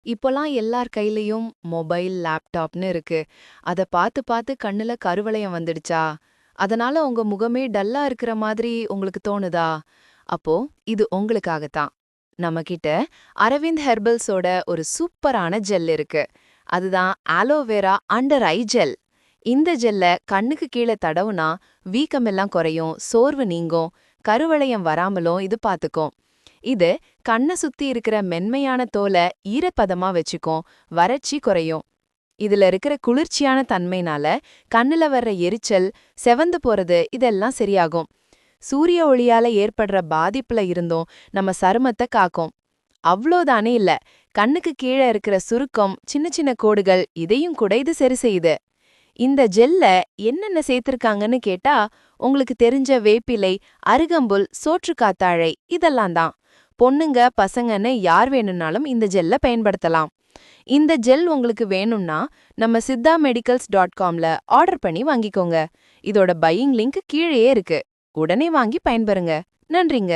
இப்போலாம் எல்லார் கையிலயும் மொபைல், லேப்டாப்னு இருக்கு. அத பார்த்து பார்த்து கண்ணுல கருவளையம் வந்துடுச்சா? அதனால உங்க முகமே டல்லா இருக்கிற மாதிரி உங்களுக்கு தோணுதா? அப்போ இது உங்களுக்காக தான். நம்மகிட்ட அரவிந்த் ஹெர்பல்ஸோட ஒரு சூப்பரான ஜெல் இருக்கு. அதுதான் ஆலோவேரா அண்டர் ஐ ஜெல். இந்த ஜெல்ல கண்ணுக்கு கீழ தடவுனா வீக்கமெல்லாம் குறையும், சோர்வு நீங்கும், கருவளையம் வராமலும் இது பாத்துக்கும். இது கண்ண சுத்தி இருக்கிற மென்மையான தோலை ஈரப்பதமா வச்சுக்கும், வறட்சி குறையும். இதுல இருக்கிற குளிர்ச்சியான தன்மைனால கண்ணுல வர்ற எரிச்சல், செவந்து போறது இதெல்லாம் சரியாகும். சூரிய ஒளியால ஏற்படுற பாதிப்புல இருந்தும் நம்ம சருமத்தை காக்கும். அவ்ளோதானே இல்ல, கண்ணுக்கு கீழே இருக்கிற சுருக்கம், சின்ன சின்ன கோடுகள் இதையும் கூட இது சரி செய்யுது. இந்த ஜெல்ல என்னென்ன சேர்த்திருக்காங்கன்னு கேட்டா, உங்களுக்கு தெரிஞ்ச வேப்பிலை, அருகம்புல், சோற்றுக்காத்தாழை இதெல்லாம் தான். பொண்ணுங்க, பசங்கன்னு யார் வேணும்னாலும் இந்த ஜெல்ல பயன்படுத்தலாம். இந்த ஜெல் உங்களுக்கு வேணும்னா நம்ம siddhamedicals.comல ஆர்டர் பண்ணி வாங்கிக்கோங்க. இதோட பையிங் லிங்க் கீழேயே இருக்கு. உடனே வாங்கி பயன்பெறுங்க. நன்றிங்க.